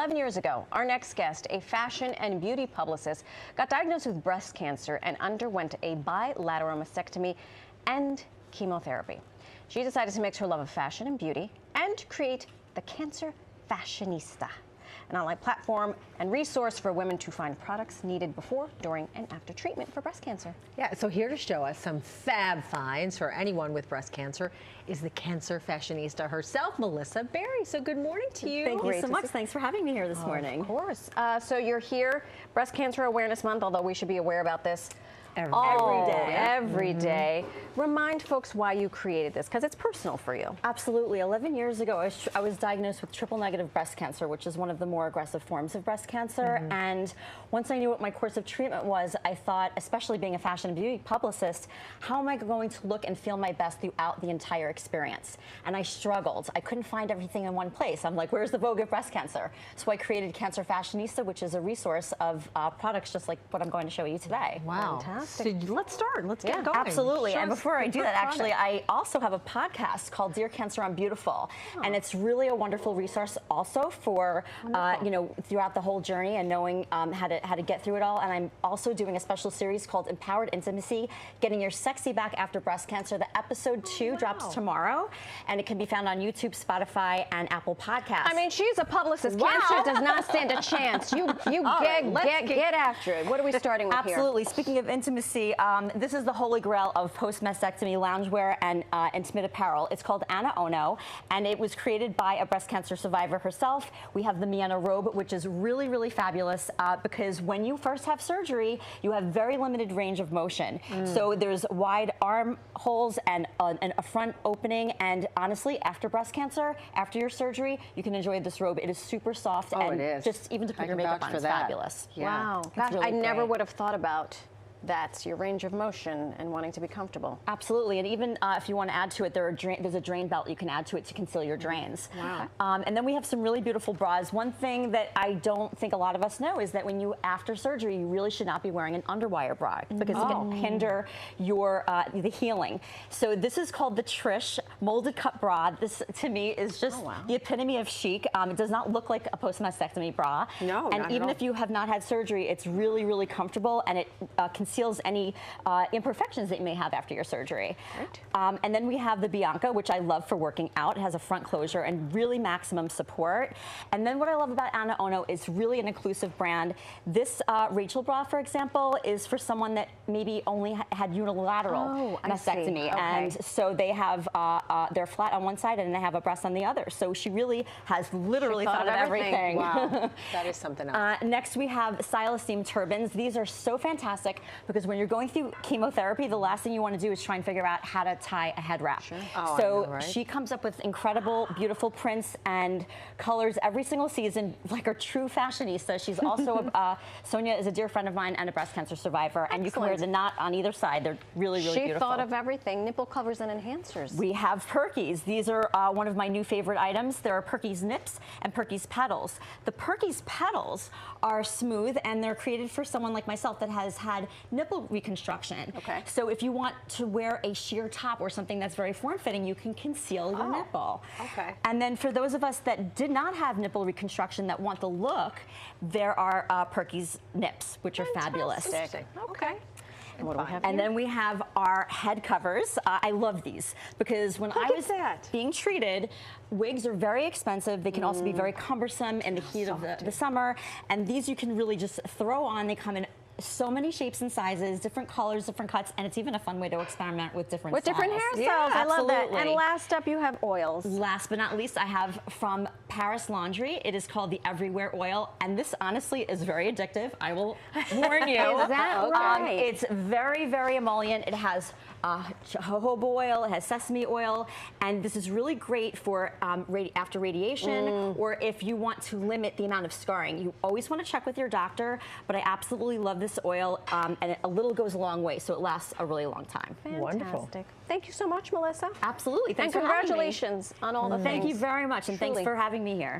11 years ago, our next guest, a fashion and beauty publicist, got diagnosed with breast cancer and underwent a bilateral mastectomy and chemotherapy. She decided to mix her love of fashion and beauty and create the Cancer Fashionista, an online platform and resource for women to find products needed before, during, and after treatment for breast cancer. Yeah, so here to show us some fab finds for anyone with breast cancer is the Cancer Fashionista herself, Melissa Berry. So good morning to you. Thank you so much. Thanks for having me here this morning. Of course. So you're here, Breast Cancer Awareness Month, although we should be aware about this every day. Remind folks why you created this, because it's personal for you. Absolutely. 11 years ago, I was diagnosed with triple-negative breast cancer, which is one of the more aggressive forms of breast cancer. And once I knew what my course of treatment was, I thought, especially being a fashion and beauty publicist, how am I going to look and feel my best throughout the entire experience? And I struggled. I couldn't find everything in one place. I'm like, where's the Vogue of breast cancer? So I created Cancer Fashionista, which is a resource of products just like what I'm going to show you today. Wow. Fantastic. So let's start. Let's get going. Absolutely. Show And us before I the do that, product. actually, I also have a podcast called Dear Cancer, I'm Beautiful. And it's really a wonderful resource also for, you know, throughout the whole journey and knowing how to get through it all. And I'm also doing a special series called Empowered Intimacy, Getting Your Sexy Back After Breast Cancer. The episode 2 drops tomorrow, and it can be found on YouTube, Spotify, and Apple Podcasts. I mean, she's a publicist. Wow. Cancer does not stand a chance. You get after it. What are we starting with here? Absolutely. Speaking of intimacy, this is the holy grail of post-mastectomy loungewear and intimate apparel. It's called Anna Ono, and it was created by a breast cancer survivor herself. We have the Miana robe, which is really, really fabulous because when you first have surgery, you have very limited range of motion. So there's wide arm holes and a front opening, and honestly, after breast cancer, after your surgery, you can enjoy this robe. It is super soft, and it is. just even to put I your can makeup vouch on for is that. fabulous. Yeah. Wow. It's Gosh, really I never great. would have thought about that's your range of motion and wanting to be comfortable. Absolutely, and even if you want to add to it, there's a drain belt you can add to it to conceal your drains. Wow. And then we have some really beautiful bras. One thing that I don't think a lot of us know is that when you, after surgery, you really should not be wearing an underwire bra because it can hinder your the healing. So this is called the Trish Molded Cup Bra. This, to me, is just the epitome of chic. It does not look like a post-mastectomy bra. No, and not even at all. if you have not had surgery, it's really, really comfortable, and it conceals any imperfections that you may have after your surgery. Right. And then we have the Bianca, which I love for working out. It has a front closure and really maximum support. And then what I love about Anna Ono is really an inclusive brand. This Rachel bra, for example, is for someone that maybe only had unilateral mastectomy. Okay. And so they have, they're flat on one side and they have a breast on the other. So she really has literally thought of everything. Wow. That is something else. Next, we have Stylesteam turbans. These are so fantastic because when you're going through chemotherapy, the last thing you want to do is try and figure out how to tie a head wrap. Sure. Oh, So I know, right? she comes up with incredible, beautiful prints and colors every single season, like a true fashionista. She's also, Sonia is a dear friend of mine and a breast cancer survivor, and you can wear the knot on either side. They're really, really beautiful. She thought of everything, nipple covers and enhancers. We have Perkies. These are one of my new favorite items. There are Perkies nips and Perkies petals. The Perkies petals are smooth, and they're created for someone like myself that has had nipple reconstruction. Okay. So if you want to wear a sheer top or something that's very form-fitting, you can conceal your nipple. Okay. And then for those of us that did not have nipple reconstruction that want the look, there are Perkies nips, which are fabulous. Fantastic. Okay. And what do we have And here? then we have our head covers. I love these because when I was being treated, wigs are very expensive. They can also be very cumbersome in the heat of the summer. And these you can really just throw on. They come in so many shapes and sizes, different colors, different cuts, and it's even a fun way to experiment with different styles. different hairstyles. Yeah, I love that. absolutely. And last up, you have oils. Last but not least, I have from Paris Laundry. It is called the Everywhere Oil, and this honestly is very addictive. I will warn you. Is that right? It's very, very emollient. It has jojoba oil, it has sesame oil, and this is really great for after radiation, or if you want to limit the amount of scarring. You always want to check with your doctor, but I absolutely love this oil, and a little goes a long way, so it lasts a really long time. Wonderful. Thank you so much, Melissa. Absolutely. Thanks And for having me. congratulations on all the things. Thank you very much, and thanks Truly. for having me here.